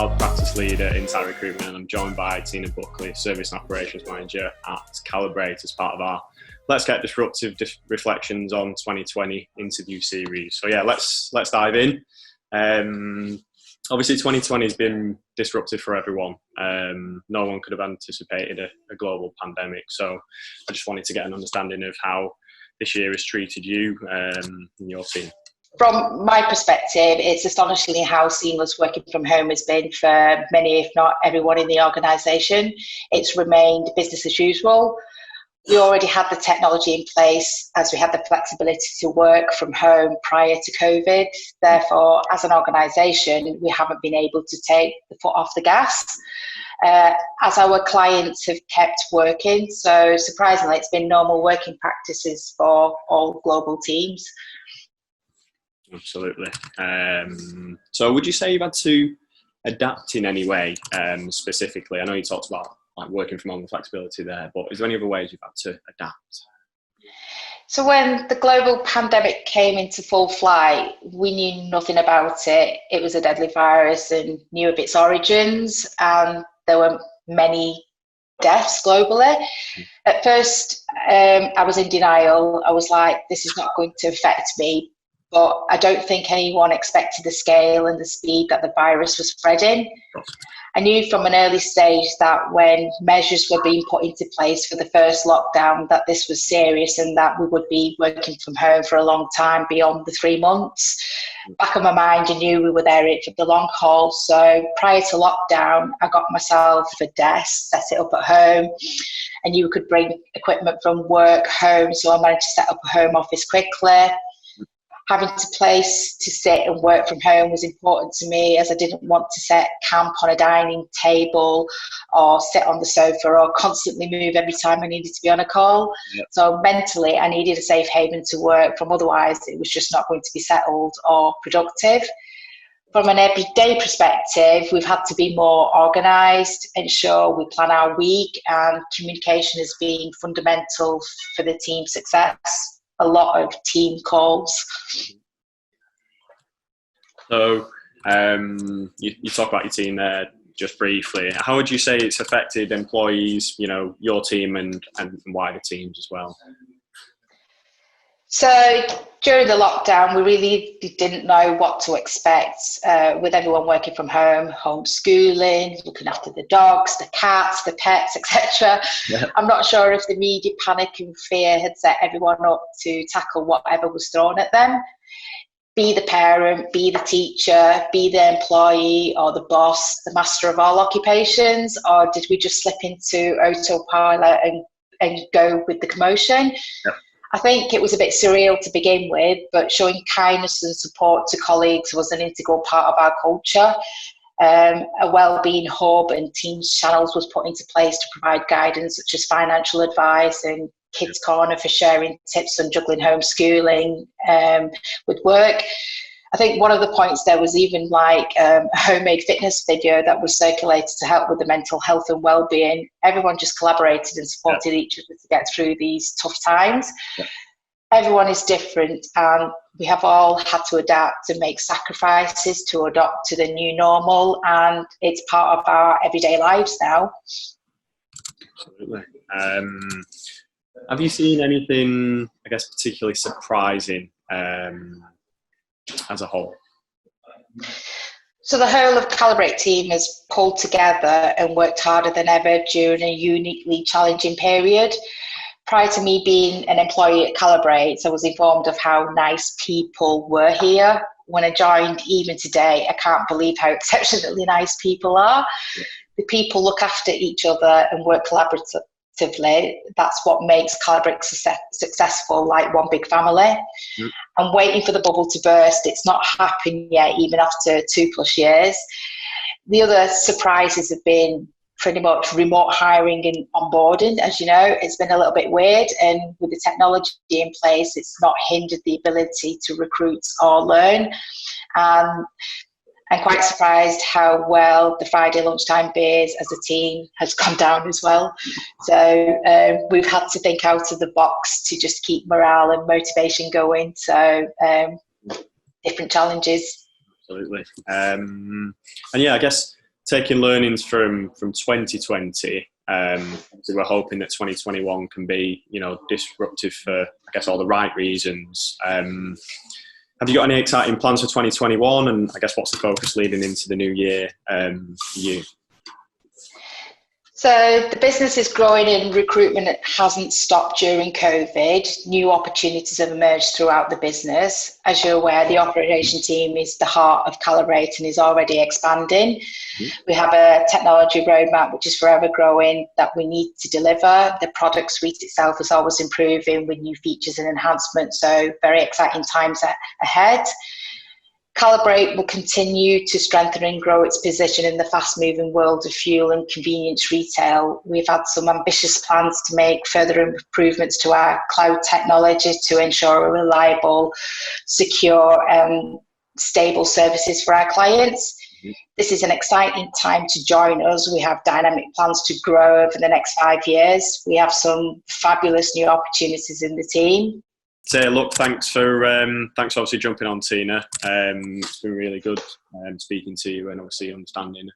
Child Practice Leader in Talent Recruitment, and I'm joined by Tina Buckley, Service and Operations Manager at Kalibrate, as part of our Let's Get Disruptive Reflections on 2020 interview series. So yeah, let's dive in. Obviously 2020 has been disruptive for everyone. No one could have anticipated a global pandemic. So I just wanted to get an understanding of how this year has treated you and your team. From my perspective, it's astonishingly how seamless working from home has been for many, if not everyone in the organisation. It's remained business as usual. We already had the technology in place as we had the flexibility to work from home prior to COVID. Therefore, as an organisation, we haven't been able to take the foot off the gas as our clients have kept working. So surprisingly, it's been normal working practices for all global teams. Absolutely. So would you say you've had to adapt in any way specifically? I know you talked about like working from home and flexibility there, but is there any other ways you've had to adapt? So when the global pandemic came into full flight, we knew nothing about it. It was a deadly virus and knew of its origins, and there were many deaths globally. At first, I was in denial. I was like, this is not going to affect me. But I don't think anyone expected the scale and the speed that the virus was spreading. I knew from an early stage that when measures were being put into place for the first lockdown, that this was serious and that we would be working from home for a long time beyond the 3 months. Back of my mind, I knew we were there for the long haul. So prior to lockdown, I got myself a desk, set it up at home. I knew we could bring equipment from work home, so I managed to set up a home office quickly. Having a place to sit and work from home was important to me, as I didn't want to set camp on a dining table or sit on the sofa or constantly move every time I needed to be on a call. Yep. So mentally, I needed a safe haven to work from, otherwise it was just not going to be settled or productive. From an everyday perspective, we've had to be more organised, ensure we plan our week, and communication has been fundamental for the team's success. A lot of team calls. So you talk about your team there just briefly. How would you say it's affected employees, you know, your team and wider teams as well? So during the lockdown, we really didn't know what to expect with everyone working from home, homeschooling, looking after the dogs, the cats, the pets, etc. Yeah. I'm not sure if the media panic and fear had set everyone up to tackle whatever was thrown at them. Be the parent, be the teacher, be the employee or the boss, the master of all occupations, or did we just slip into autopilot and go with the commotion? Yep. I think it was a bit surreal to begin with, but showing kindness and support to colleagues was an integral part of our culture. A wellbeing hub and Teams channels was put into place to provide guidance such as financial advice and Kids Corner for sharing tips on juggling homeschooling with work. I think one of the points there was even like a homemade fitness video that was circulated to help with the mental health and well-being. Everyone just collaborated and supported each other to get through these tough times. Yeah. Everyone is different, and we have all had to adapt and make sacrifices to adapt to the new normal, and it's part of our everyday lives now. Absolutely. Have you seen anything, I guess, particularly surprising as a whole? So the whole of Kalibrate team has pulled together and worked harder than ever during a uniquely challenging period. Prior to me being an employee at Kalibrate, I was informed of how nice people were here. When I joined, even today, I can't believe how exceptionally nice people are. Yeah. The people look after each other and work collaboratively. That's what makes Kalibrate successful, like one big family. Mm. I'm waiting for the bubble to burst. It's not happened yet, even after 2+ years. The other surprises have been pretty much remote hiring and onboarding. As you know, it's been a little bit weird, and with the technology in place, it's not hindered the ability to recruit or learn. I'm quite surprised how well the Friday lunchtime beers as a team has gone down as well. So we've had to think out of the box to just keep morale and motivation going. So different challenges. Absolutely. And yeah, I guess taking learnings from 2020, we're hoping that 2021 can be, disruptive for, I guess, all the right reasons. Have you got any exciting plans for 2021? And I guess what's the focus leading into the new year for you? So the business is growing and recruitment hasn't stopped during COVID. New opportunities have emerged throughout the business. As you're aware, the operation team is the heart of Kalibrate and is already expanding. We have a technology roadmap which is forever growing that we need to deliver. The product suite itself is always improving with new features and enhancements, so very exciting times ahead. Kalibrate will continue to strengthen and grow its position in the fast-moving world of fuel and convenience retail. We've had some ambitious plans to make further improvements to our cloud technology to ensure reliable, secure, and stable services for our clients. This is an exciting time to join us. We have dynamic plans to grow over the next 5 years. We have some fabulous new opportunities in the team. So look, thanks for obviously jumping on, Tina. It's been really good speaking to you and obviously understanding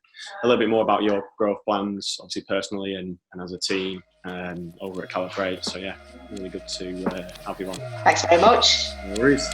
a little bit more about your growth plans, obviously personally and as a team over at Kalibrate. So yeah, really good to have you on. Thanks very much. No worries.